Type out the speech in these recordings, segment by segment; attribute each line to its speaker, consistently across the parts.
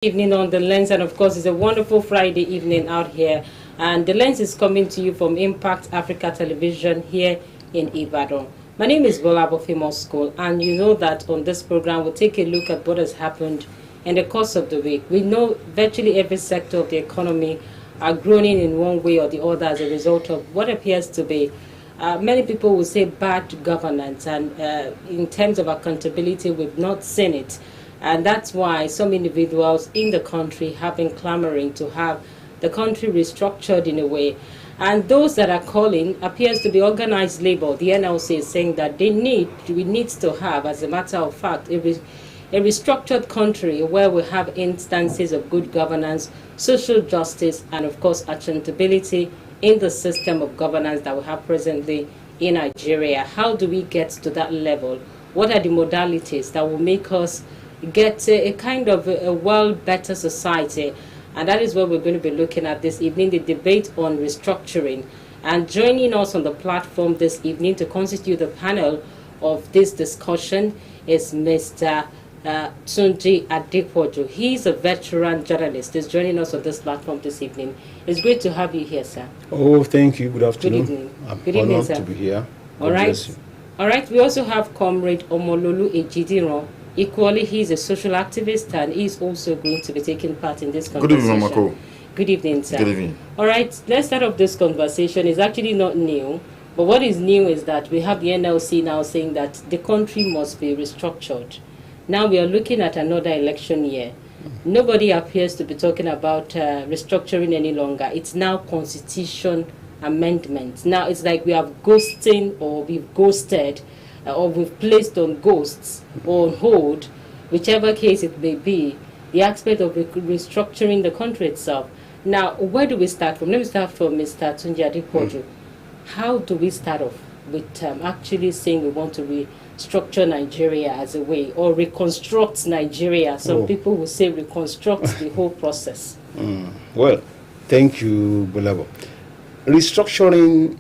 Speaker 1: Evening on the Lens, and of course it's a wonderful Friday evening out here, and the Lens is coming to you from Impact Africa Television here in Ibadan. My name is Bola Bofimo School, and you know that on this program we'll take a look at what has happened in the course of the week. We know virtually every sector of the economy are groaning in one way or the other as a result of what appears to be many people will say bad governance, and in terms of accountability we've not seen it. And that's why some individuals in the country have been clamoring to have the country restructured in a way. And those that are calling appears to be organized labor. The NLC is saying that we need to have, as a matter of fact, a restructured country where we have instances of good governance, social justice, and of course accountability in the system of governance that we have presently in Nigeria. How do we get to that level? What are the modalities that will make us get a kind of a world better society? And that is what we're going to be looking at this evening, the debate on restructuring. And joining us on the platform this evening to constitute the panel of this discussion is Mr. Tunji Adepoju. He's a veteran journalist. He's joining us on this platform this evening. It's great to have you here, sir.
Speaker 2: Oh, thank you. Good afternoon.
Speaker 1: Good evening.
Speaker 2: I'm
Speaker 1: Good evening,
Speaker 2: honored
Speaker 1: sir.
Speaker 2: to be here.
Speaker 1: All right. All right. We also have Comrade Omololu Ejidiran. Equally, he's a social activist, and he's also going to be taking part in this conversation.
Speaker 3: Good evening, Mamako.
Speaker 1: Good evening, sir.
Speaker 3: Good evening.
Speaker 1: All right, let's start off this conversation. It's actually not new, but what is new is that we have the NLC now saying that the country must be restructured. Now we are looking at another election year. Nobody appears to be talking about restructuring any longer. It's now constitution amendment. Now it's like we have ghosting, or we've ghosted, or we've placed on ghosts or on hold, whichever case it may be, the aspect of restructuring the country itself. Now, where do we start from? Let me start from Mr. Tunji Adepoju. How do we start off with actually saying we want to restructure Nigeria as a way, or reconstruct Nigeria? Some people will say reconstruct the whole process.
Speaker 2: Well, thank you, Bulabo. Restructuring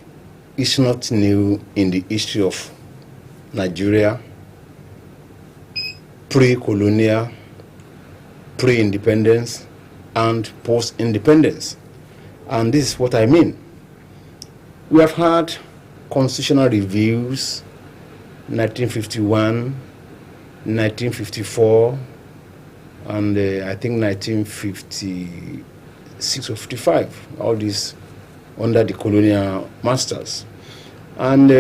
Speaker 2: is not new in the history of Nigeria, pre-colonial, pre-independence, and post-independence. And this is what I mean. We have had constitutional reviews, 1951, 1954, and I think 1956 or 55, all these under the colonial masters. And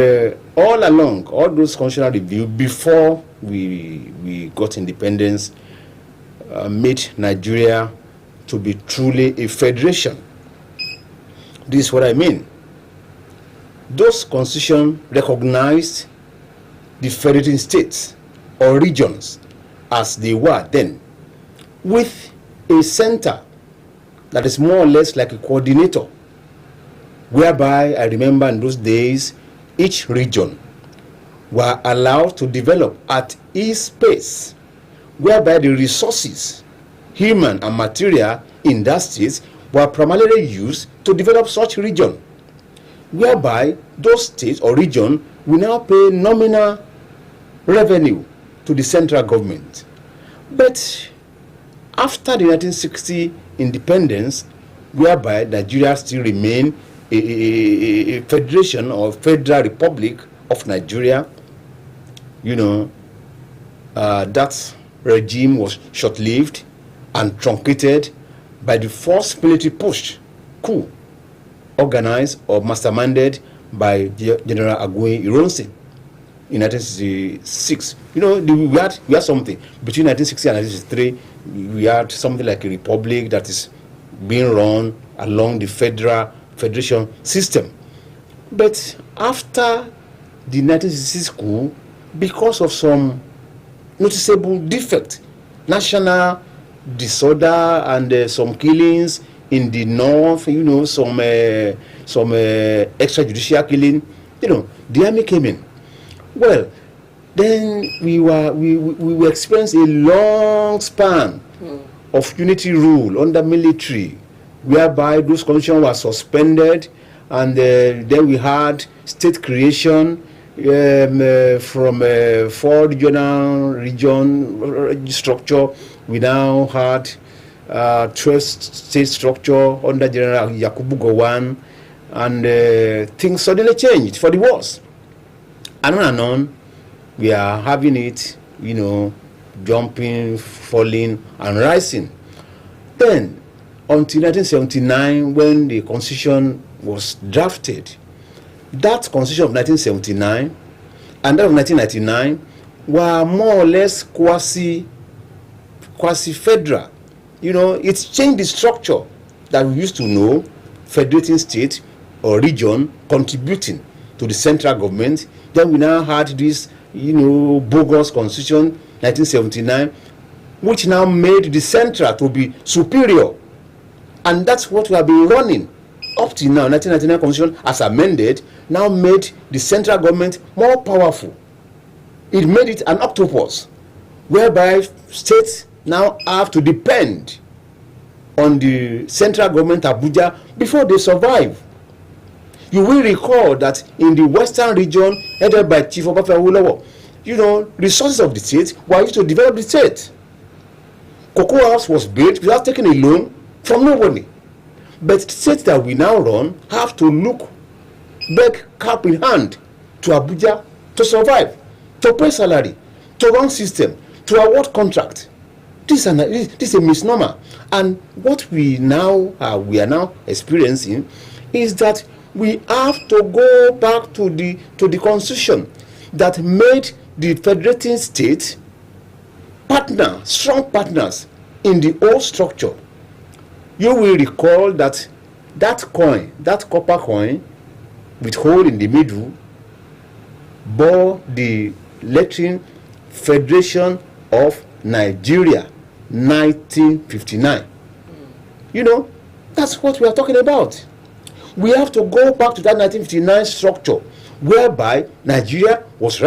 Speaker 2: all along, all those constitutional reviews before we got independence made Nigeria to be truly a federation. This is what I mean. Those constitutions recognized the federating states or regions as they were then, with a center that is more or less like a coordinator, whereby I remember in those days each region were allowed to develop at its pace, whereby the resources, human and material in that state, were primarily used to develop such region, whereby those states or region will now pay nominal revenue to the central government. But after the 1960 independence, whereby Nigeria still remained a federation or federal republic of Nigeria, that regime was short-lived and truncated by the first military coup organized or masterminded by General Aguiyi Ironsi in 1966. We had something between 1960 and 1963. We had something like a republic that is being run along the federation system. But after the 1966 coup, because of some noticeable defect, national disorder, and some killings in the north, some extrajudicial killing, the army came in. Well, then we experienced a long span of unity rule under military, whereby those conditions were suspended, and then we had state creation from a four region structure. We now had trust state structure under General Yakubu Gowon, and things suddenly changed for the worse. And on, we are having it, jumping, falling, and rising. Then, until 1979, when the Constitution was drafted, that Constitution of 1979 and that of 1999 were more or less quasi-federal. It's changed the structure that we used to know, federating state or region contributing to the central government. Then we now had this, bogus Constitution 1979, which now made the central to be superior. And that's what we have been running up to now. 1999 Constitution, as amended, now made the central government more powerful. It made it an octopus, whereby states now have to depend on the central government Abuja before they survive. You will recall that in the western region headed by Chief Obafe Awolowo, resources of the state were used to develop the state. Cocoa House was built without taking a loan from nobody. But states that we now run have to beg cap in hand to Abuja to survive, to pay salary, to run system, to award contract. This is a misnomer. And what we are now experiencing is that we have to go back to the Constitution that made the federating state strong partners in the old structure. You will recall that copper coin with hole in the middle, bore the lettering Federation of Nigeria 1959. That's what we are talking about. We have to go back to that 1959 structure whereby Nigeria was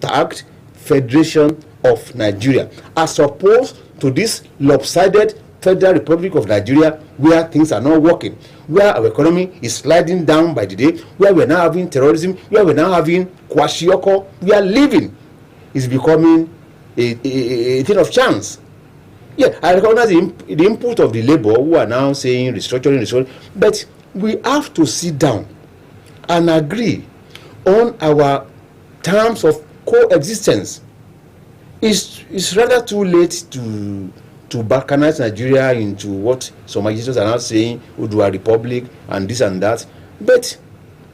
Speaker 2: tagged Federation of Nigeria, as opposed to this lopsided Federal Republic of Nigeria, where things are not working, where our economy is sliding down by the day, where we're now having terrorism, where we're now having kwashiorkor. We are living is becoming a thing of chance. Yeah, I recognize the input of the labor who are now saying restructuring, but we have to sit down and agree on our terms of coexistence. It's rather too late to balkanize Nigeria into what some agitators are now saying, Udua Republic and this and that. But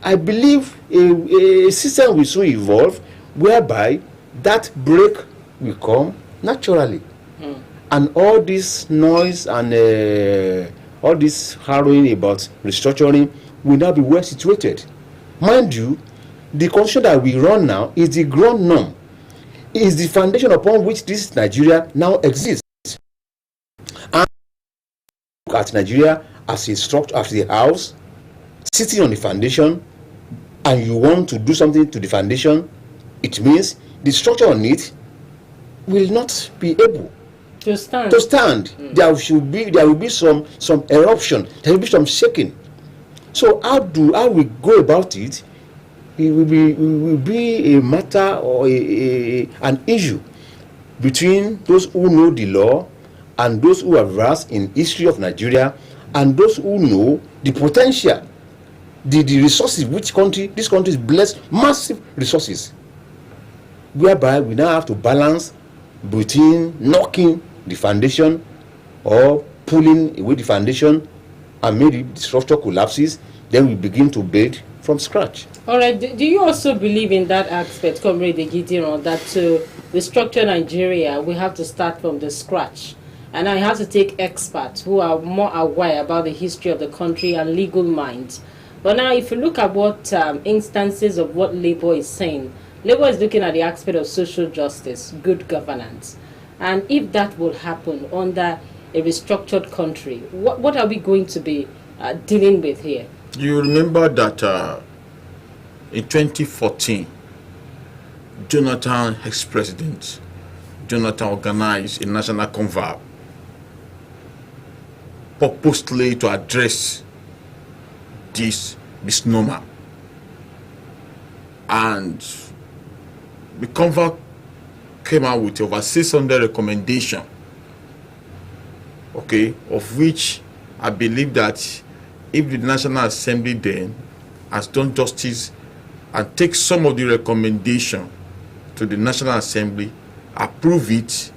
Speaker 2: I believe a system will soon evolve whereby that break will come naturally. And all this noise and all this harrowing about restructuring will now be well situated. Mind you, the constitution that we run now is the ground norm, is the foundation upon which this Nigeria now exists. And look at Nigeria as a structure, as a house sitting on the foundation, and you want to do something to the foundation, it means the structure on it will not be able to stand. There will be some eruption, there will be some shaking. So how we go about it? It will be a matter or an issue between those who know the law and those who are versed in history of Nigeria and those who know the potential, the resources which this country is blessed, massive resources, whereby we now have to balance between knocking the foundation or pulling away the foundation, and maybe the structure collapses, then we begin to build from scratch.
Speaker 1: All right. Do you also believe in that aspect, Comrade Gideon, that to restructure Nigeria, we have to start from the scratch? And I have to take experts who are more aware about the history of the country and legal minds. But now, if you look at what instances of what Labour is saying, Labour is looking at the aspect of social justice, good governance. And if that will happen under a restructured country, what are we going to be dealing with here?
Speaker 3: You remember that in 2014, Jonathan, ex-president, Jonathan organized a national convoy purposely to address this misnomer. And the convoy came out with over 600 recommendations okay, of which I believe that if the National Assembly then has done justice and take some of the recommendation to the National Assembly, approve it,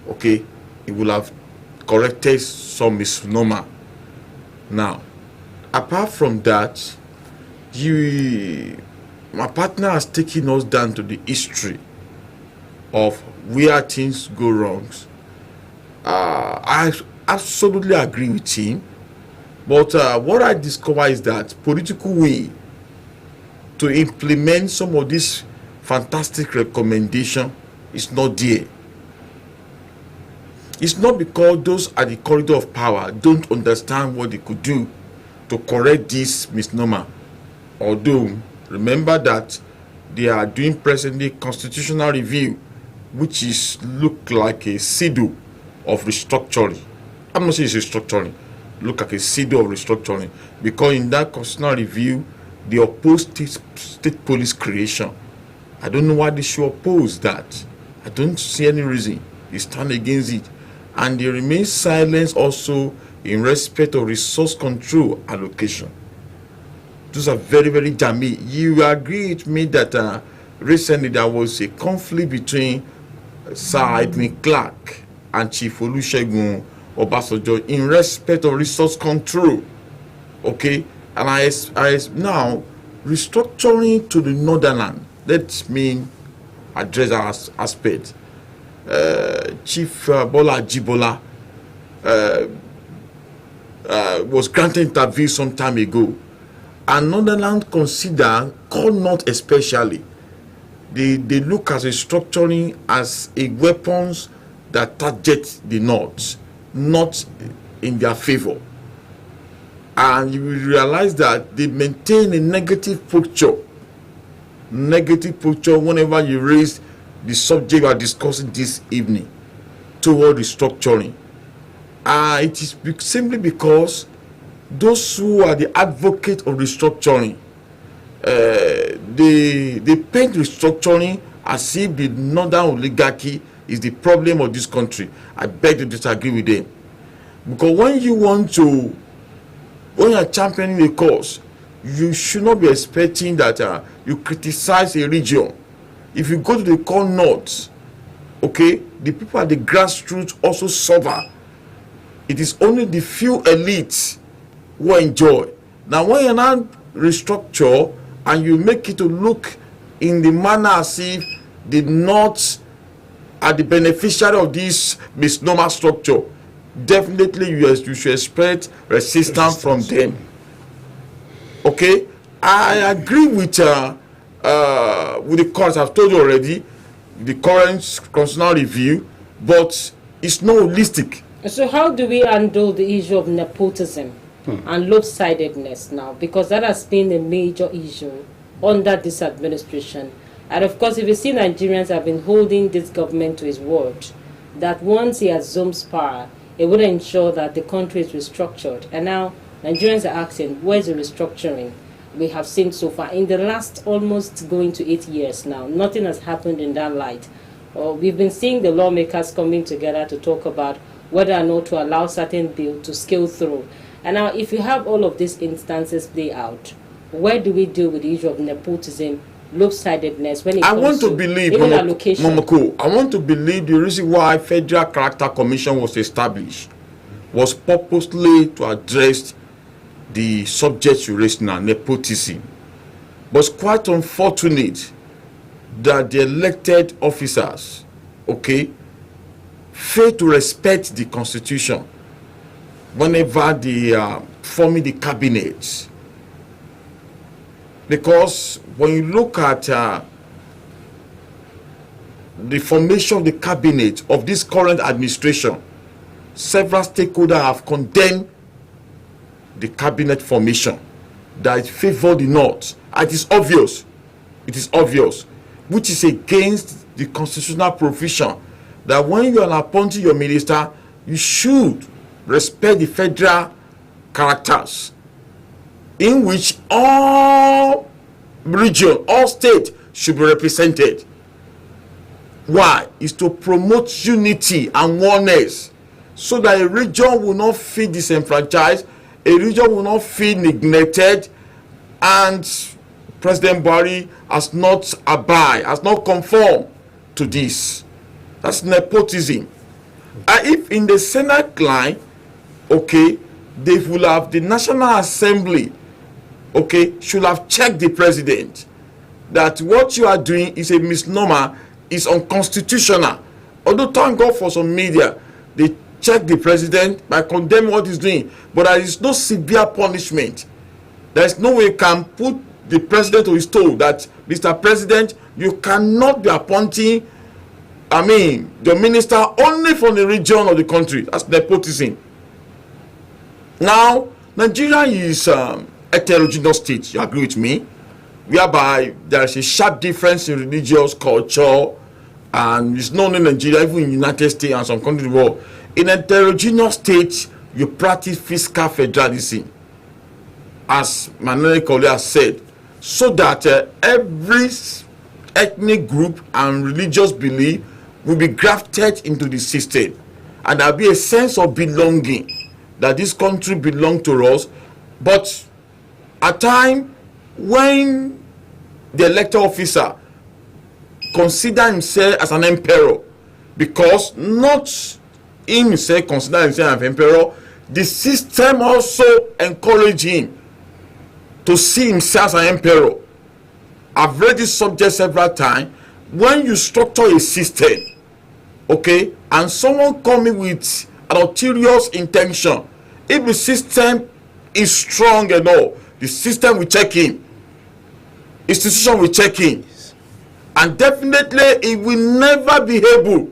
Speaker 3: okay, it will have corrected some misnomer. Now, apart from that, my partner has taken us down to the history of where things go wrong. I absolutely agree with him, but what I discover is that political will to implement some of these fantastic recommendation is not there. It's not because those at the corridor of power don't understand what they could do to correct this misnomer. Although, remember that they are doing presently constitutional review, which is look like a pseudo of restructuring. I'm not saying it's restructuring. Look like a pseudo of restructuring, because in that constitutional review, they oppose state police creation. I don't know why they should oppose that. I don't see any reason. They stand against it. And they remain silent also in respect of resource control allocation. Those are very, very damning. You agree with me that recently there was a conflict between Sir Edwin Clark and Chief Olusegun Obasanjo in respect of resource control. Okay? And I now restructuring to the northern. Let me address that aspect. Chief Bola Jibola was granted interview some time ago, and Northernland consider, call not especially, they look at restructuring as a weapons that target the North, not in their favor. And you will realize that they maintain a negative posture whenever you raise the subject we are discussing this evening toward restructuring. It is simply because those who are the advocates of restructuring, they paint restructuring as if the northern oligarchy is the problem of this country. I beg to disagree with them. Because when you are championing a cause, you should not be expecting that you criticize a region. If you go to the core north, okay, the people at the grassroots also suffer. It is only the few elites who enjoy. Now, when you now restructure and you make it to look in the manner as if the North are the beneficiary of this misnomer structure, definitely you should expect resistance from them. Okay, I agree with the courts. I've told you already, the current constitutional review, but it's not holistic.
Speaker 1: So how do we handle the issue of nepotism and lopsidedness now? Because that has been a major issue under this administration. And of course, if you see, Nigerians have been holding this government to his word that once he assumes power, it would ensure that the country is restructured. And now Nigerians are asking, where's the restructuring we have seen so far? In the last almost going to 8 years now, nothing has happened in that light. We've been seeing the lawmakers coming together to talk about whether or not to allow certain bills to scale through. And now, if you have all of these instances play out, where do we deal with the issue of nepotism, lopsidedness when it comes to even allocation?
Speaker 3: I want to believe the reason why Federal Character Commission was established was purposely to address the subject you raised now, nepotism. But it's quite unfortunate that the elected officers, okay, fail to respect the Constitution whenever they are forming the cabinet. Because when you look at the formation of the cabinet of this current administration, several stakeholders have condemned the cabinet formation, that it favors the North. It is obvious, which is against the constitutional provision that when you are appointing your minister, you should respect the federal characters, in which all region, all state should be represented. Why? Is to promote unity and oneness, so that a region will not feel disenfranchised, a region will not feel neglected, and President Buhari has not abide, has not conformed to this. That's nepotism. And if in the Senate line, okay, they will have the National Assembly, okay, should have checked the president that what you are doing is a misnomer, is unconstitutional. Although thank God for some media, they check the president by condemning what he's doing, but there is no severe punishment. There is no way you can put the president to his toe that, Mr. President, you cannot be appointing, the minister only from the region of the country. That's nepotism. Now, Nigeria is a heterogeneous state, you agree with me, whereby there is a sharp difference in religious culture, and it's not only Nigeria, even in the United States and some countries in the world. In a heterogeneous state, you practice fiscal federalism, as my colleague has said, so that every ethnic group and religious belief will be grafted into the system, and there'll be a sense of belonging, that this country belongs to us. But at time when the elected officer consider himself as an emperor, because not himself consider himself as an emperor, the system also encourage him to see himself as an emperor. I've read this subject several times. When you structure a system, okay, and someone coming with an ulterior intention, if the system is strong enough, the system will check in, institution will check in, and definitely it will never be able,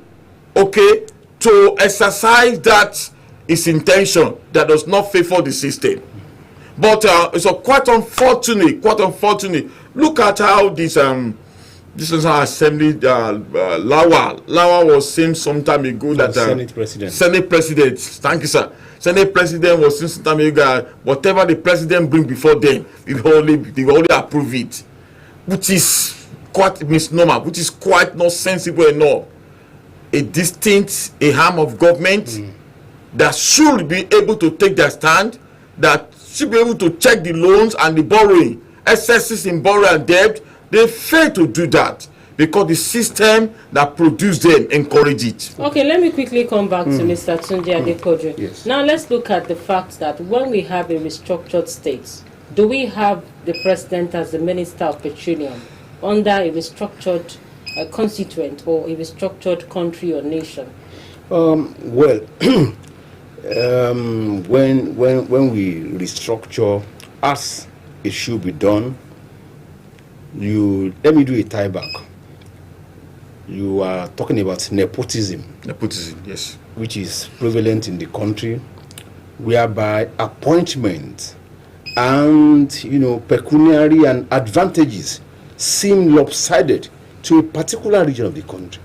Speaker 3: okay, to exercise that its intention that does not favor the system. But it's quite unfortunate. Look at how this assembly, Lawal was saying some time ago that Senate President, thank you, sir. Senate President was saying some time ago that whatever the president bring before them, they only approve it, which is quite misnomer, which is quite not sensible enough. A distinct arm of government that should be able to take their stand, that should be able to check the loans and the borrowing, excesses in borrowing and debt. They fail to do that because the system that produced them encourage it.
Speaker 1: Okay, let me quickly come back to Mr. Tunji Adekoju.
Speaker 2: Yes.
Speaker 1: Now let's look at the fact that when we have a restructured state, do we have the president as the Minister of Petroleum under a restructured constituent or a restructured country or nation?
Speaker 2: When we restructure as it should be done, let me do a tie back. You are talking about nepotism.
Speaker 3: Nepotism, yes.
Speaker 2: Which is prevalent in the country, whereby appointment and pecuniary and advantages seem lopsided to a particular region of the country.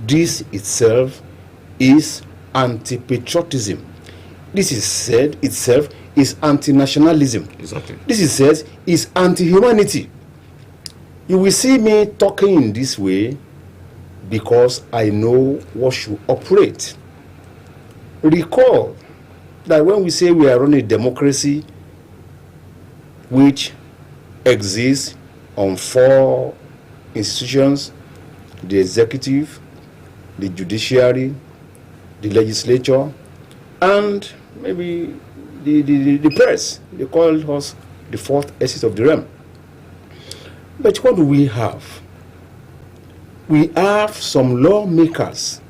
Speaker 2: This itself is anti-patriotism. This is said itself is anti-nationalism.
Speaker 3: Exactly.
Speaker 2: This is said is anti-humanity. You will see me talking in this way because I know what should operate. Recall that when we say we are running a democracy which exists on 4 institutions: the executive, the judiciary, the legislature, and maybe the press. They call us the 4th axis of the realm. But what do we have? We have some lawmakers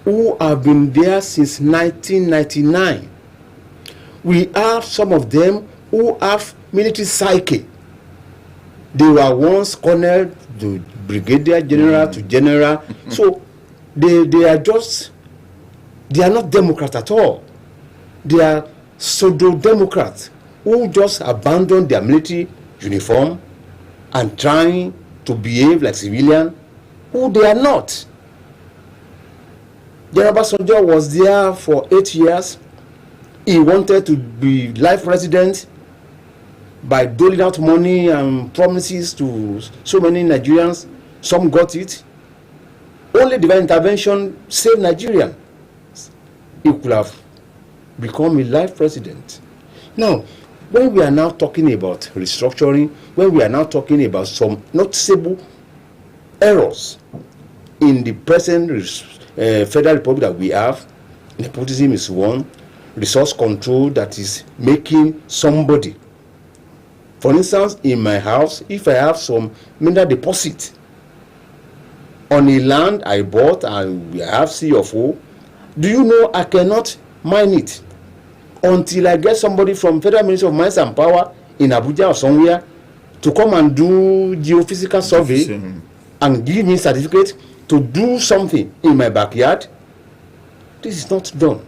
Speaker 2: who have been there since 1999. We have some of them who have military psyche. They were once colonel to brigadier general to general. So they are not Democrats at all. They are pseudo-Democrats who just abandon their military uniform and trying to behave like civilian, who they are not. General Obasanjo was there for 8 years. He wanted to be life resident by doling out money and promises to so many Nigerians. Some got it. Only divine intervention saved Nigerians. he could have become a life president. Now, when we are now talking about restructuring, when we are now talking about some noticeable errors in the present federal republic that we have, nepotism is one, resource control that is making somebody, for instance, in my house, if I have some mineral deposit on a land I bought and we have C of O, do you know I cannot mine it until I get somebody from Federal Ministry of Mines and Power in Abuja or somewhere to come and do geophysical survey and give me certificate to do something in my backyard? This is not done.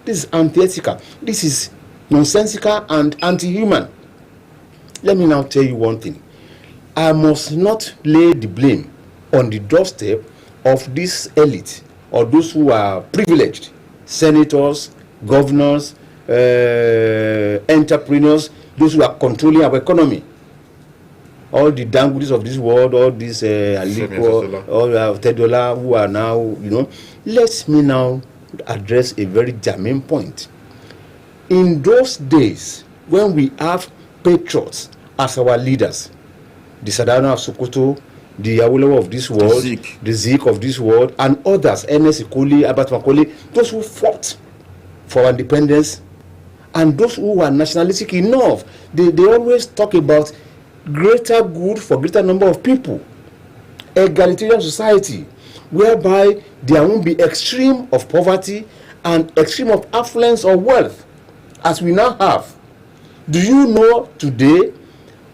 Speaker 2: This is antithetical. This is nonsensical and anti-human. Let me now tell you one thing. I must not lay the blame on the doorstep of this elite or those who are privileged, senators, governors, entrepreneurs, those who are controlling our economy. All the Dangotes of this world, all these Aliko, all Tedola who are now, let me now address a very germane point. In those days, when we have patriots as our leaders, the Sadana of Sokoto, the Awolowo of this world, the Zik of this world, and others, Ernest Ikoli, Albert Macaulay, those who fought for our independence, and those who were nationalistic enough, they always talk about greater good for greater number of people, egalitarian society, whereby there won't be extreme of poverty and extreme of affluence or wealth, as we now have. Do you know today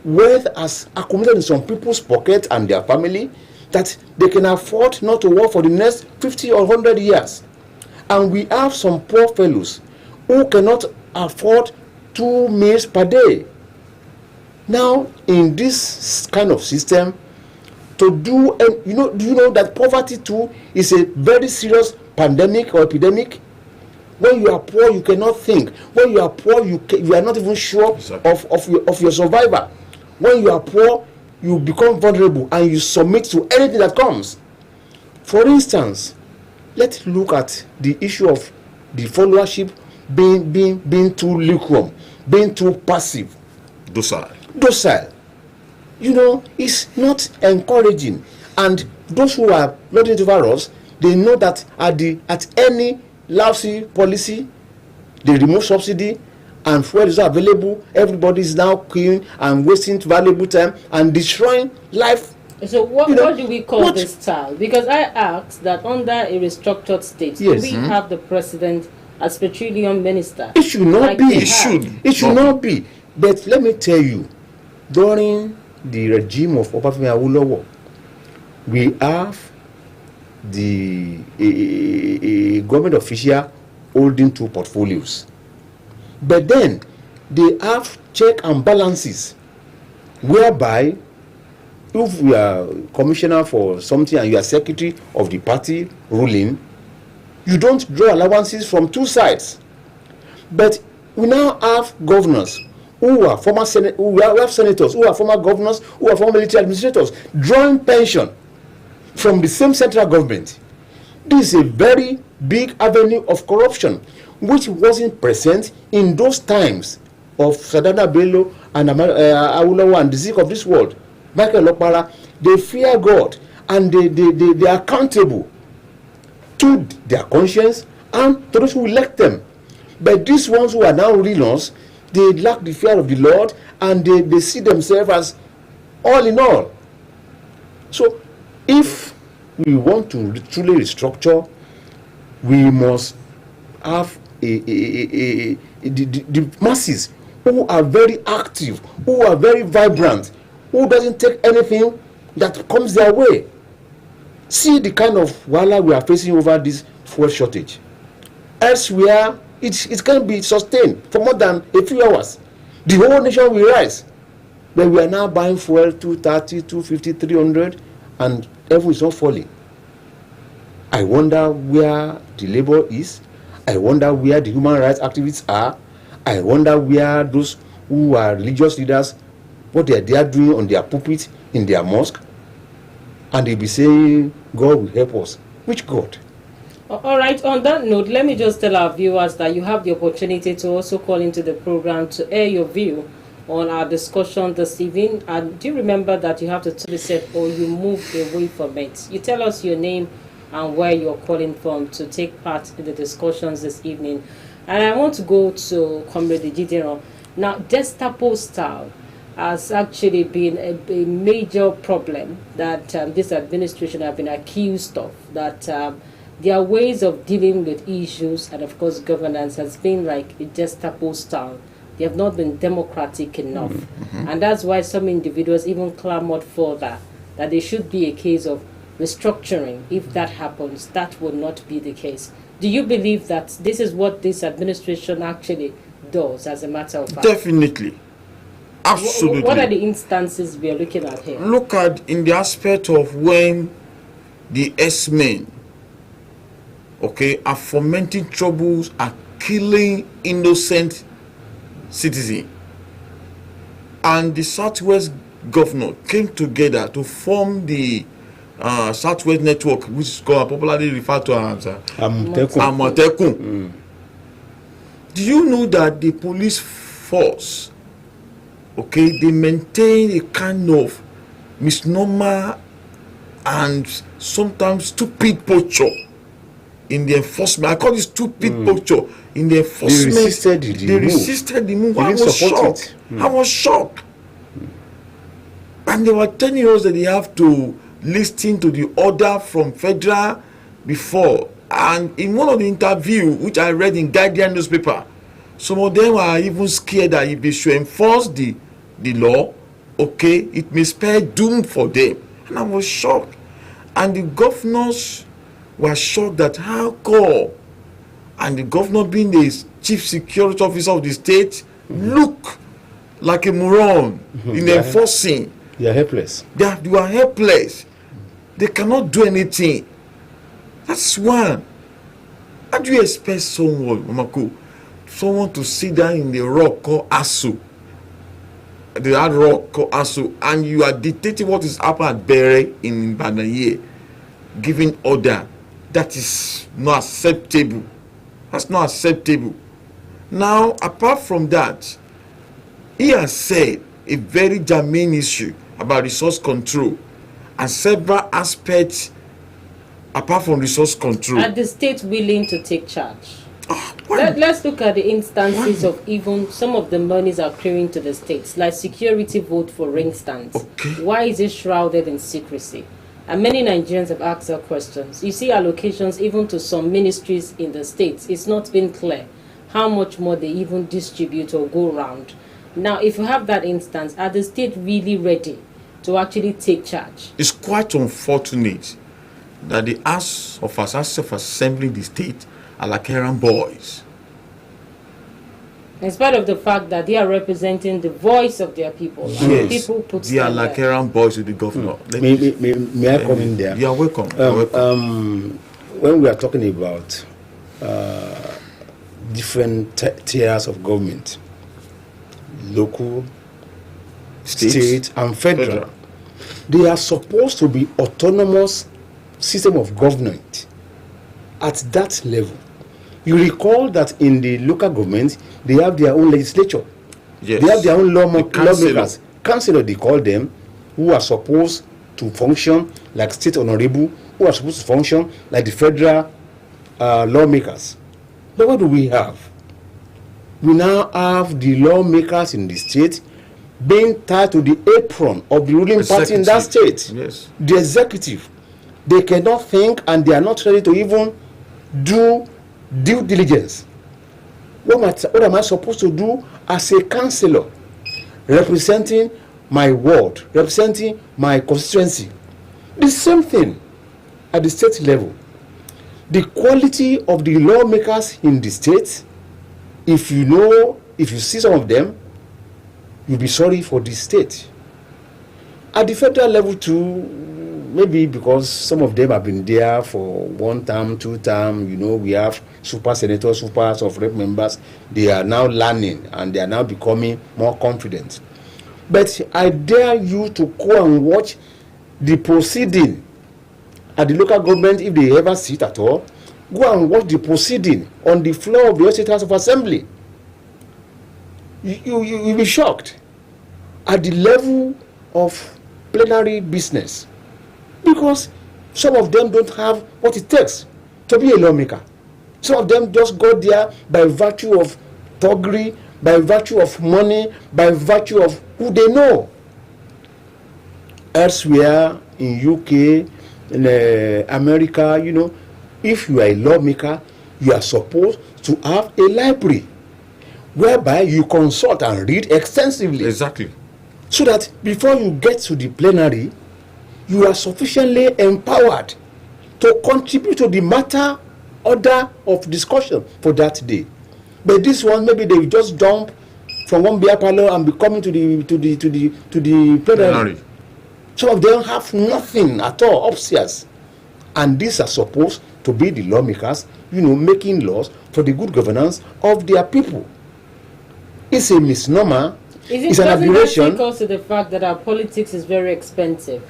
Speaker 2: wealth has accumulated in some people's pocket and their family that they can afford not to work for the next 50 or 100 years? And we have some poor fellows who cannot afford 2 meals per day. Now, in this kind of system, to do, and do you know that poverty too is a very serious pandemic or epidemic? When you are poor, you cannot think. When you are poor, you are not even sure of your survival. When you are poor, you become vulnerable and you submit to anything that comes. For instance, let's look at the issue of the followership being too lukewarm, being too passive,
Speaker 3: docile.
Speaker 2: It's not encouraging. And those who are lording over us, they know that at any lousy policy, they remove subsidy and fuel is not available. Everybody is now queuing and wasting valuable time and destroying life.
Speaker 1: So what do we call this style? Because I asked that under a restructured state, do we have the president as petroleum minister?
Speaker 2: It should not be. It should not be. But let me tell you, during the regime of Obafemi Awolowo, we have a government official holding 2 portfolios. But then they have check and balances, whereby if you are commissioner for something and you are secretary of the party ruling, you don't draw allowances from 2 sides. But we now have governors who are former we have senators who are former governors, who are former military administrators, drawing pension from the same central government. This is a very big avenue of corruption, which wasn't present in those times of Sadana Bello and Awolowo and the Zik of this world. Michael Okpara, they fear God and they are accountable to their conscience and to those who elect them. But these ones who are now ruling us, they lack the fear of the Lord and they see themselves as all in all. So if we want to truly restructure, we must have the masses who are very active, who are very vibrant, who doesn't take anything that comes their way. See the kind of wahala we are facing over this fuel shortage. Elsewhere, it can be sustained for more than a few hours. The whole nation will rise. But we are now buying fuel 230, 250, 300, and everything is not falling. I wonder where the labor is. I wonder where the human rights activists are. I wonder where those who are religious leaders, what they are doing on their pulpit in their mosque. And they'll be saying, God will help us. Which God?
Speaker 1: All right, on that note, let me just tell our viewers that you have the opportunity to also call into the program to air your view on our discussion this evening. And do remember that you have to be set or you move away from it. You tell us your name and where you're calling from to take part in the discussions this evening. And I want to go to Comrade Gideon. Now, Gestapo style has actually been a major problem that this administration have been accused of, that their ways of dealing with issues and of course governance has been like a Gestapo style. They have not been democratic enough. And that's why some individuals even clamored for that there should be a case of restructuring. If that happens, that will not be the case. Do you believe that this is what this administration actually does as a matter of fact?
Speaker 3: Definitely. Absolutely.
Speaker 1: What are the instances we are looking at here?
Speaker 3: Look at in the aspect of when the S-men, are fomenting troubles, are killing innocent citizens. And the Southwest governor came together to form the Southwest Network, which is called popularly referred to as Amotekun. Do you know that the police force, they maintain a kind of misnomer and sometimes stupid posture in the enforcement? I call it stupid posture in the enforcement. They resisted the move. I was shocked. I was shocked. And they were telling us that they have to listen to the order from federal before. And in one of the interviews which I read in Guardian newspaper, some of them were even scared that if they should enforce the law, it may spell doom for them. And I was shocked. And the governors were shocked that how come, and the governor being the chief security officer of the state, look like a moron in enforcing.
Speaker 2: They are helpless.
Speaker 3: They are helpless. They cannot do anything. That's one. How do you expect someone to sit down in the rock called Asu, the hard rock called Asu, and you are dictating what is happening at Bere in Banaye, giving order? That is not acceptable. That's not acceptable. Now, apart from that, he has said a very germane issue about resource control and several aspects apart from resource control.
Speaker 1: Are the states willing to take charge? Let's look at the instances of even some of the monies are accruing to the states, like security vote, for instance. Why is it shrouded in secrecy? And many Nigerians have asked our questions. You see allocations even to some ministries in the states. It's not been clear how much more they even distribute or go around. Now, if you have that instance, are the state really ready to actually take charge?
Speaker 3: It's quite unfortunate that the House of Assembly in the state are like errand boys.
Speaker 1: In spite of the fact that they are representing the voice of their people.
Speaker 3: Yes,
Speaker 1: people put
Speaker 3: they are like errand boys with the governor.
Speaker 2: May I come in there?
Speaker 3: You are welcome.
Speaker 2: When we are talking about different tiers of government, local, state and federal, they are supposed to be autonomous system of government at that level. You recall that in the local government, they have their own legislature.
Speaker 3: Yes.
Speaker 2: They have their own lawmakers. Councillor, they call them, who are supposed to function like state honorable, who are supposed to function like the federal lawmakers. But what do we have? We now have the lawmakers in the state being tied to the apron of the ruling party in that state.
Speaker 3: Yes.
Speaker 2: The executive. They cannot think and they are not ready to even do due diligence. What am I supposed to do as a councillor representing my ward, representing my constituency? The same thing at the state level. The quality of the lawmakers in the state, if you see some of them, you'll be sorry for the state. At the federal level too, maybe because some of them have been there for 1 term, 2 term, we have super senators, super House of Rep members. They are now learning and they are now becoming more confident. But I dare you to go and watch the proceeding at the local government, if they ever sit at all. Go and watch the proceeding on the floor of the State House of Assembly. You'll be shocked at the level of plenary business, because some of them don't have what it takes to be a lawmaker. Some of them just got there by virtue of thuggery, by virtue of money, by virtue of who they know. Elsewhere in UK, in America, if you are a lawmaker, you are supposed to have a library whereby you consult and read extensively.
Speaker 3: Exactly.
Speaker 2: So that before you get to the plenary, you are sufficiently empowered to contribute to the matter order of discussion for that day. But this one, maybe they just jump from one beer parlor and be coming to the plenary. Some of them have nothing at all upstairs, and these are supposed to be the lawmakers, making laws for the good governance of their people. It's a misnomer. It's an aberration.
Speaker 1: Because of the fact that our politics is very expensive.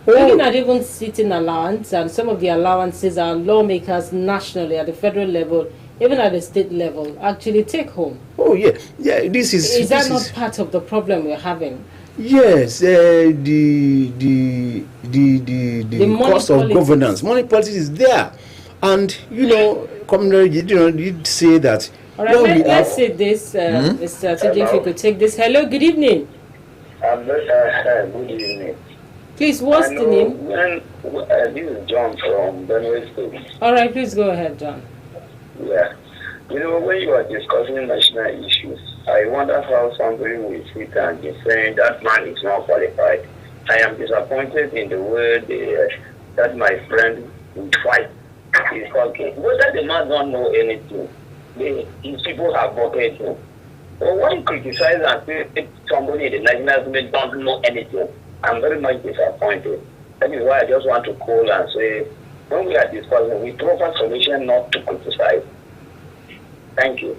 Speaker 1: Looking at even sitting allowance, and some of the allowances our lawmakers nationally at the federal level, even at the state level, actually take home.
Speaker 2: Oh yeah. This is.
Speaker 1: Is that not part of the problem we're having?
Speaker 2: Yes, the cost of governance, money politics is there, and Comrade, you say that.
Speaker 1: All right, let's say this, Mr. Tunji, if you could take this. Hello, good evening.
Speaker 4: Good evening.
Speaker 1: Please, what's the name?
Speaker 4: This is John from Benue State.
Speaker 1: All right, please go ahead, John.
Speaker 4: Yeah. When you are discussing national issues, I wonder how somebody will sit and be saying that man is not qualified. I am disappointed in the way that my friend will fight is talking. Whether the man don't know anything, his people have voted him. But when you criticize and say somebody in the national assembly don't know anything, I'm very much disappointed. That is why I just want to call and say, when we are discussing, we offer solution not to criticize. Thank you.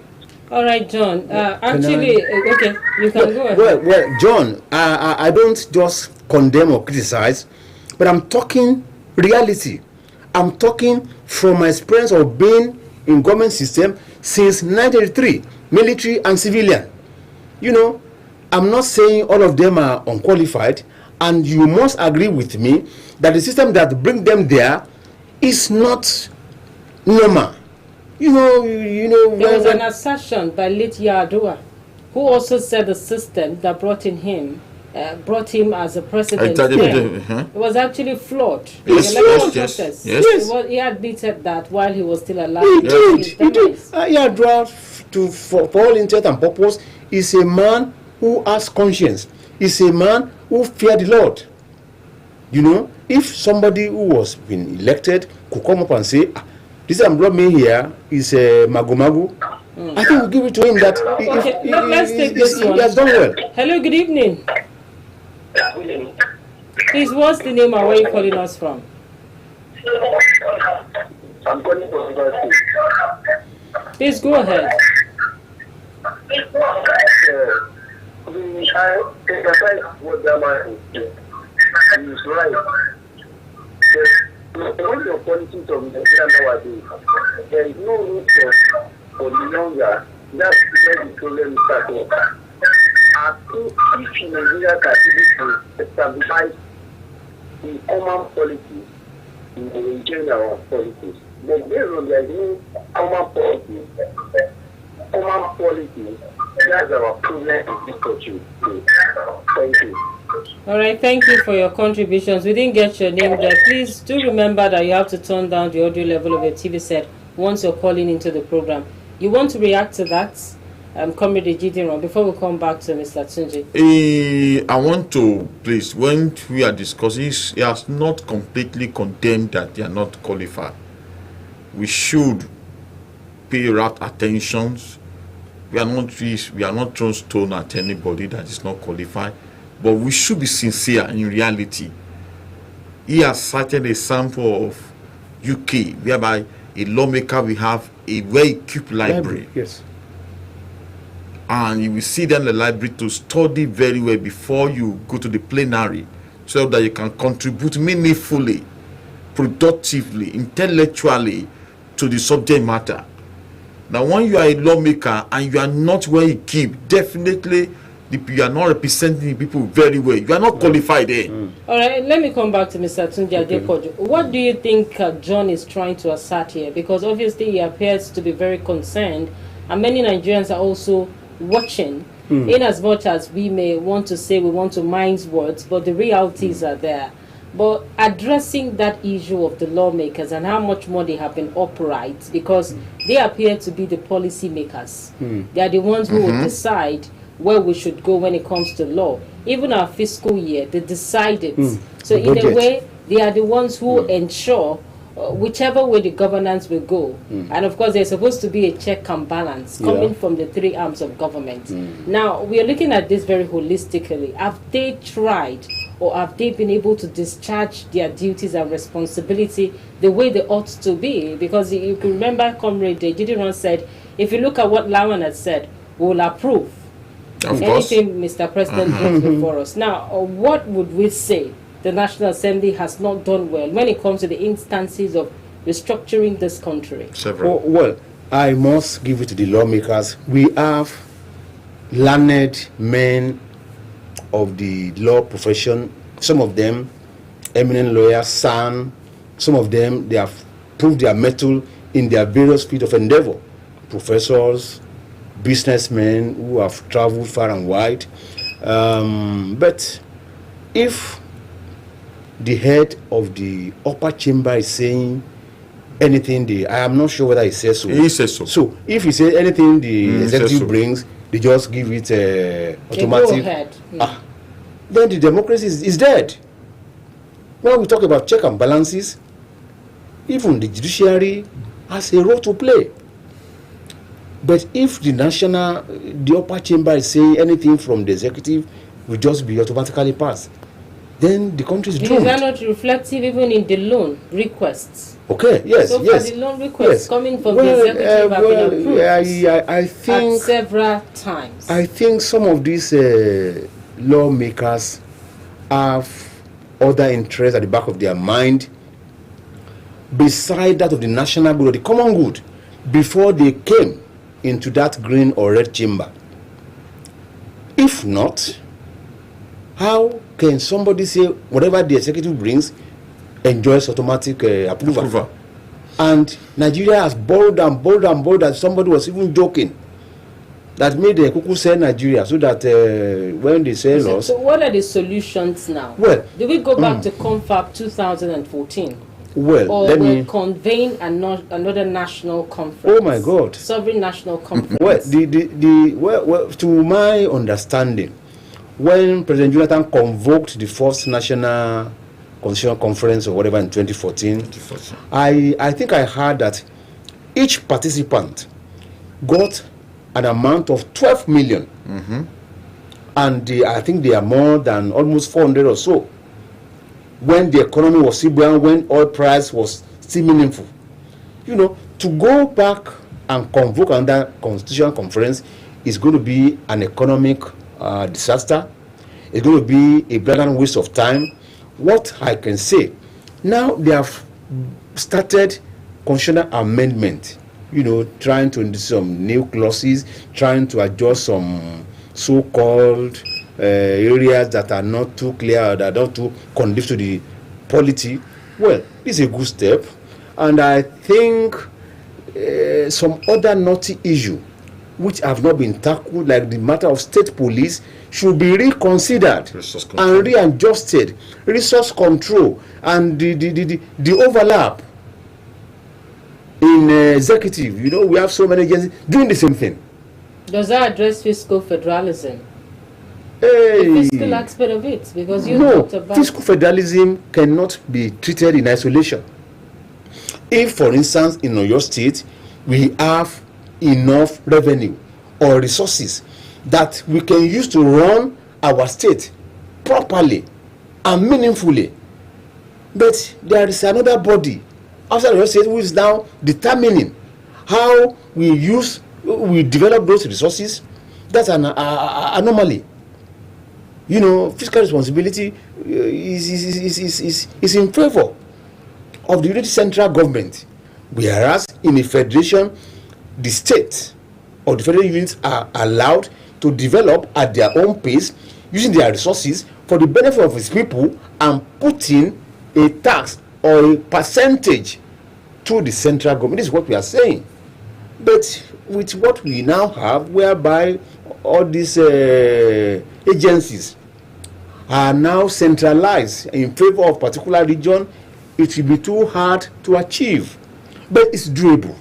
Speaker 1: All right, John. Okay, you can go ahead.
Speaker 2: Well, John, I don't just condemn or criticize, but I'm talking reality. I'm talking from my experience of being in government system since 1983, military and civilian. I'm not saying all of them are unqualified, and you must agree with me that the system that brings them there is not normal. There
Speaker 1: was an assertion by late Yar'Adua, who also said the system that brought him as a president. It was actually flawed.
Speaker 2: Yes.
Speaker 1: He admitted that while he was still alive.
Speaker 2: He did. Yar'Adua, for all intent and purpose, is a man who has conscience. Is a man who feared the Lord. If somebody who was been elected could come up and say, this that brought me here is a magu. I think we'll give it to him that
Speaker 1: let's take this one.
Speaker 2: He has done well.
Speaker 1: Hello, good evening. Please, what's the name and where are you calling us from?
Speaker 4: I'm calling from University.
Speaker 1: Please go ahead.
Speaker 4: I emphasize what that man is right. When your politics of Nigeria nowadays, there is no room for the younger. That's where the problem starts. If Nigeria can be to stabilize the common policy in the general politics, but based on there is no common policy, that's our problem in this country. Thank you.
Speaker 1: All right, thank you for your contributions. We didn't get your name there. Please do remember that you have to turn down the audio level of your TV set once you're calling into the program. You want to react to that, Comrade Gideon, before we come back to Mr. Tunji?
Speaker 3: I want to, please, when we are discussing, he has not completely condemned that they are not qualified. We should pay rapt attention. We are not throwing stone at anybody that is not qualified. But we should be sincere in reality. He has cited a sample of UK, whereby a lawmaker will have a well-equipped library.
Speaker 2: Yes.
Speaker 3: And you will see them in the library to study very well before you go to the plenary, so that you can contribute meaningfully, productively, intellectually to the subject matter. Now, when you are a lawmaker and you are not where you keep, definitely you are not representing the people very well. You are not qualified there.
Speaker 1: All right, let me come back to Mr. Tunji Adepoju. What do you think John is trying to assert here? Because obviously he appears to be very concerned, and many Nigerians are also watching. In as much as we may want to say we want to mince words, but the realities are there. But addressing that issue of the lawmakers and how much more they have been upright, because they appear to be the policy makers. They are the ones who will decide where we should go when it comes to law. Even our fiscal year, they decide it. So in a way, they are the ones who ensure whichever way the governance will go. And of course, there's supposed to be a check and balance coming from the three arms of government. Now, we are looking at this very holistically. Have they tried, or have they been able to discharge their duties and responsibility the way they ought to be? Because you can remember, Comrade Gideon said, if you look at what Lawan had said, we'll approve anything Mr. President brings before us. Now, what would we say the National Assembly has not done well when it comes to the instances of restructuring this country?
Speaker 2: Well, I must give it to the lawmakers. We have learned men of the law profession, some of them eminent lawyers, some of them they have proved their mettle in their various fields of endeavor. Professors, businessmen who have traveled far and wide. But if the head of the upper chamber is saying anything, I am not sure whether he says so.
Speaker 3: He says so.
Speaker 2: So if he says anything the executive brings, they just give it automatic. Then the democracy is dead. When we talk about check and balances, even the judiciary has a role to play. But if the upper chamber is saying anything from the executive, will just be automatically passed, then the country is doomed.
Speaker 1: Is that not reflective even in the loan requests?
Speaker 2: Okay, yes,
Speaker 1: so
Speaker 2: yes.
Speaker 1: So the loan requests coming from the executive have been approved
Speaker 2: I think,
Speaker 1: at several times.
Speaker 2: I think some of these lawmakers have other interests at the back of their mind beside that of the national good or the common good before they came into that green or red chamber. If not, how can somebody say whatever the executive brings enjoys automatic approval? And Nigeria has borrowed and borrowed and borrowed, that somebody was even joking that made the Kuku sell Nigeria so that when they sell us.
Speaker 1: So what are the solutions now?
Speaker 2: Well,
Speaker 1: do we go back to Confab 2014?
Speaker 2: Well,
Speaker 1: or we'll convene another national conference?
Speaker 2: Oh my God!
Speaker 1: Sovereign national conference.
Speaker 2: Well, to my understanding, when President Jonathan convoked the first national constitutional conference or whatever in 2014, I think I heard that each participant got an amount of 12 million, and I think they are more than almost 400 or so. When the economy was still buoyant, when oil price was still meaningful, to go back and convoke another constitutional conference is going to be an economic disaster. It's going to be a blatant waste of time. What I can say, now they have started constitutional amendment, trying to introduce some new clauses, trying to adjust some so-called areas that are not too clear, that are not too conducive to the polity. Well, this is a good step, and I think some other knotty issue which have not been tackled, like the matter of state police, should be reconsidered and readjusted. Resource control and the overlap in executive. We have so many agencies doing the same thing.
Speaker 1: Does that address fiscal federalism?
Speaker 2: Hey.
Speaker 1: The fiscal aspect of it, because you
Speaker 2: no,
Speaker 1: talked about
Speaker 2: fiscal federalism cannot be treated in isolation. If, for instance, in Oyo State, we have enough revenue or resources that we can use to run our state properly and meaningfully, but there is another body outside Oyo State who is now determining how we develop those resources, that's an anomaly. Fiscal responsibility is in favor of the unity central government. Whereas in a federation, the state or the federal units are allowed to develop at their own pace, using their resources for the benefit of its people, and putting a tax or a percentage to the central government. This is what we are saying. But with what we now have, whereby all these agencies are now centralized in favor of particular region, it will be too hard to achieve. But it's doable.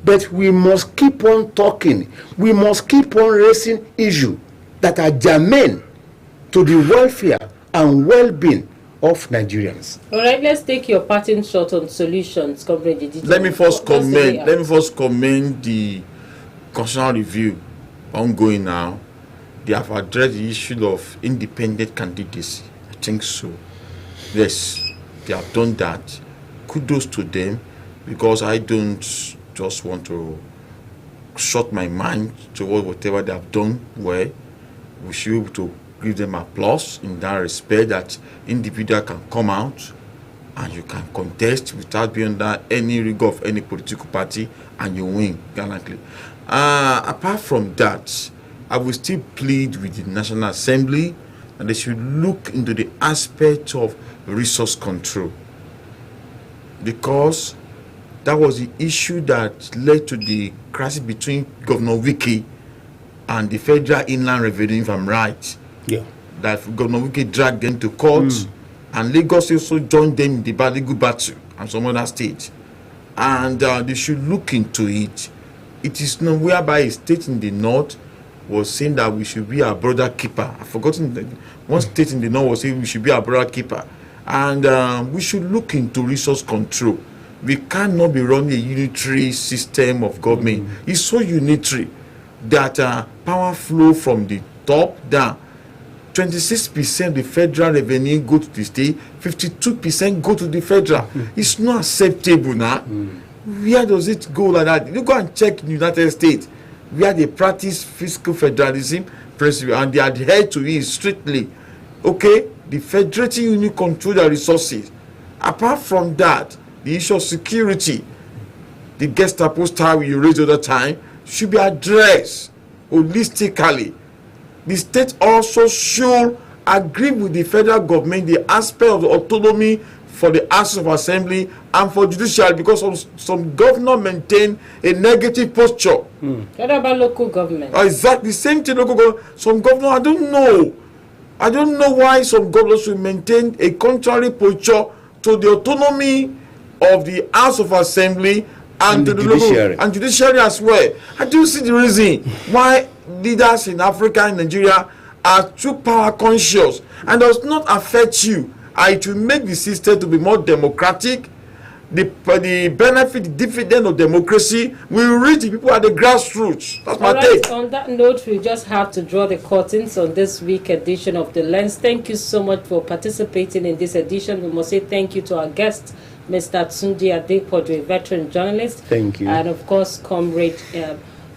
Speaker 2: But we must keep on talking. We must keep on raising issues that are germane to the welfare and well-being of Nigerians.
Speaker 1: All right, let's take your parting shot on solutions, Comrade Ejidin.
Speaker 3: Let me first commend the constitutional review ongoing now. They have addressed the issue of independent candidacy. I think so. Yes, they have done that. Kudos to them, because I don't just want to shut my mind toward whatever they have done well. We should be able to give them applause in that respect, that individual can come out and you can contest without being under any rigor of any political party, and you win gallantly. Apart from that, I will still plead with the National Assembly that they should look into the aspect of resource control, because that was the issue that led to the crisis between Governor Wike and the Federal Inland Revenue, if I'm right.
Speaker 2: Yeah.
Speaker 3: That Governor Wike dragged them to court, and Lagos also joined them in the legal battle and some other states. And they should look into it. It is not whereby a state in the north was saying that we should be our brother keeper. I've forgotten that one state in the north was saying we should be our brother keeper. And we should look into resource control. We cannot be running a unitary system of government. It's so unitary that power flow from the top down. 26% of the federal revenue go to the state, 52% go to the federal. It's not acceptable now. Where does it go like that? You go and check in the United States, where they practice fiscal federalism, and they adhere to it strictly. Okay, the federating unit control their resources. Apart from that, the issue of security, the Gestapo style you raised the other time, should be addressed holistically. The state also should agree with the federal government the aspect of the autonomy for the House of Assembly and for judiciary, because some governors maintain a negative posture.
Speaker 1: What about local government?
Speaker 3: Exactly, the same thing. Local government. Some governors, I don't know why some governors should maintain a contrary posture to the autonomy of the House of Assembly and to the
Speaker 2: judiciary.
Speaker 3: Local and judiciary as well. I do see the reason why leaders in Africa and Nigeria are too power conscious, and does not affect you. It will make the system to be more democratic. The benefit, the dividend of democracy will reach the people at the grassroots. That's my take.
Speaker 1: On that note, we just have to draw the curtains on this week edition of The Lens. Thank you so much for participating in this edition. We must say thank you to our guest, Mr. Tunde Adepoju, a veteran journalist.
Speaker 2: Thank you.
Speaker 1: And of course, Comrade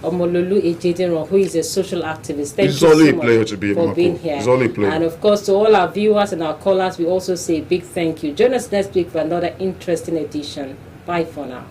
Speaker 1: Omololu Ejidin, who is a social activist. Thank
Speaker 3: It's
Speaker 1: you
Speaker 3: only
Speaker 1: so
Speaker 3: a pleasure
Speaker 1: much
Speaker 3: to be
Speaker 1: for being here.
Speaker 3: It's only a pleasure.
Speaker 1: And of course, to all our viewers and our callers, we also say a big thank you. Join us next week for another interesting edition. Bye for now.